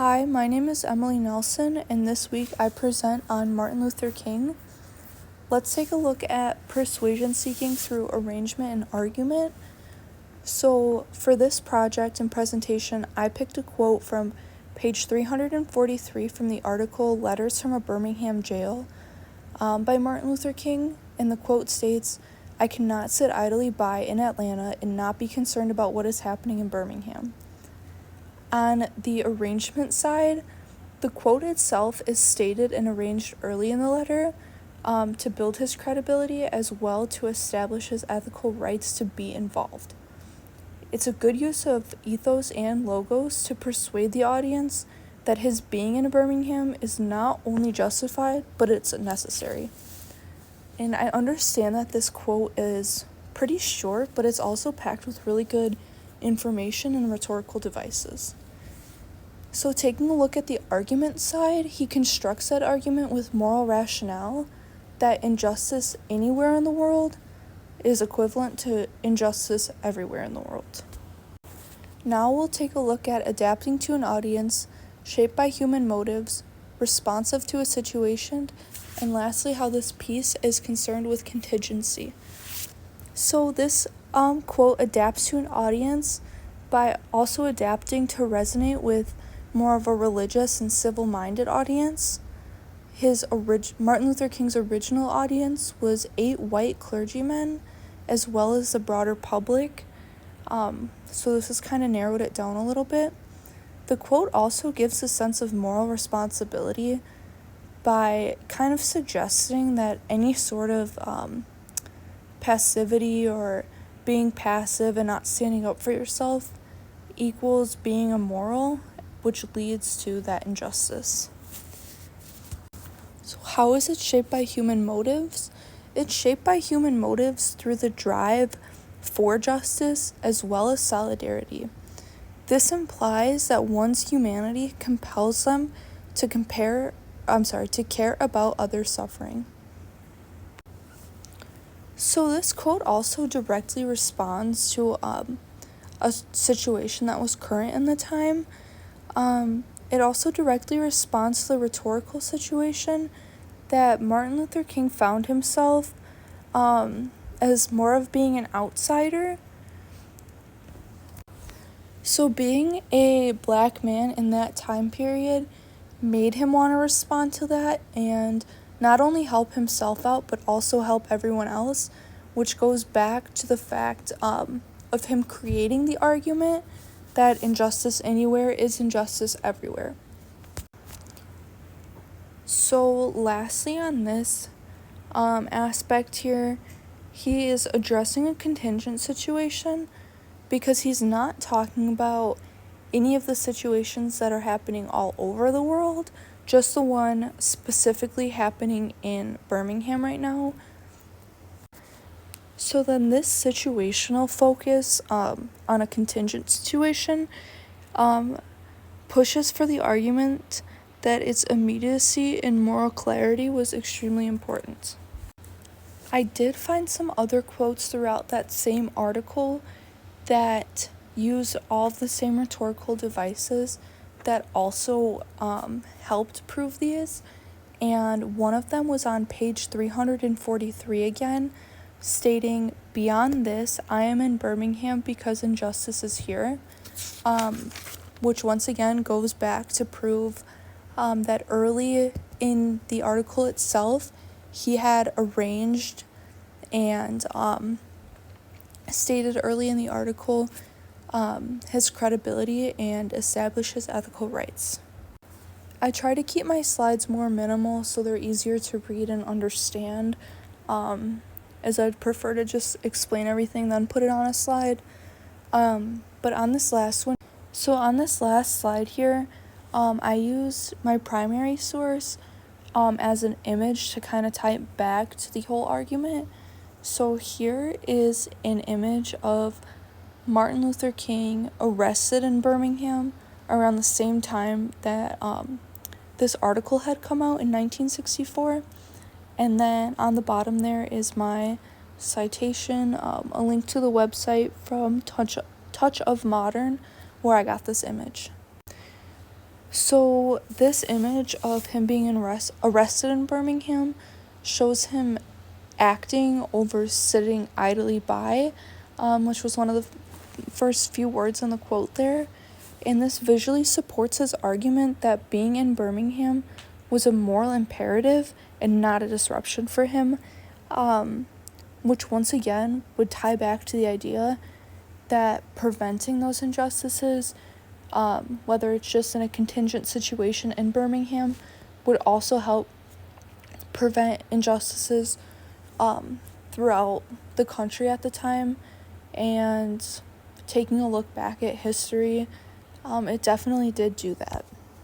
Hi, my name is Emily Nelson, and this week I present on Martin Luther King. Let's take a look at persuasion seeking through arrangement and argument. So, for this project and presentation, I picked a quote from page 343 from the article Letters from a Birmingham Jail by Martin Luther King, and the quote states, "I cannot sit idly by in Atlanta and not be concerned about what is happening in Birmingham." On the arrangement side, the quote itself is stated and arranged early in the letter to build his credibility as well to establish his ethical rights to be involved. It's a good use of ethos and logos to persuade the audience that his being in Birmingham is not only justified, but it's necessary. And I understand that this quote is pretty short, but it's also packed with really good information and rhetorical devices. So taking a look at the argument side, he constructs that argument with moral rationale that injustice anywhere in the world is equivalent to injustice everywhere in the world. Now we'll take a look at adapting to an audience, shaped by human motives, responsive to a situation, and lastly how this piece is concerned with contingency. So this quote adapts to an audience by also adapting to resonate with more of a religious and civil-minded audience. Martin Luther King's original audience was 8 white clergymen, as well as the broader public. So this has kind of narrowed it down a little bit. The quote also gives a sense of moral responsibility by kind of suggesting that any sort of passivity or being passive and not standing up for yourself equals being immoral, which leads to that injustice. So how is it shaped by human motives? It's shaped by human motives through the drive for justice as well as solidarity. This implies that one's humanity compels them to care about others' suffering. So this quote also directly responds to a situation that was current in the time. It also directly responds to the rhetorical situation that Martin Luther King found himself as more of being an outsider. So being a black man in that time period made him want to respond to that and not only help himself out, but also help everyone else, which goes back to the fact of him creating the argument that injustice anywhere is injustice everywhere. So lastly on this aspect here, he is addressing a contingent situation because he's not talking about any of the situations that are happening all over the world, just the one specifically happening in Birmingham right now. So then this situational focus on a contingent situation pushes for the argument that its immediacy and moral clarity was extremely important. I did find some other quotes throughout that same article that use all of the same rhetorical devices that also helped prove these, and one of them was on page 343 again, stating, "Beyond this, I am in Birmingham because injustice is here," which once again goes back to prove that early in the article itself, he had arranged and stated early in the article his credibility and established his ethical rights. I try to keep my slides more minimal so they're easier to read and understand, as I'd prefer to just explain everything then put it on a slide. But on this last one, so on this last slide here, I used my primary source as an image to kind of tie it back to the whole argument. So here is an image of Martin Luther King arrested in Birmingham around the same time that this article had come out in 1964. And then on the bottom there is my citation, a link to the website from Touch of Modern, where I got this image. So this image of him being arrested in Birmingham shows him acting over sitting idly by, which was one of the first few words in the quote there. And this visually supports his argument that being in Birmingham was a moral imperative and not a disruption for him, which once again would tie back to the idea that preventing those injustices, whether it's just in a contingent situation in Birmingham, would also help prevent injustices throughout the country at the time. And taking a look back at history, it definitely did do that.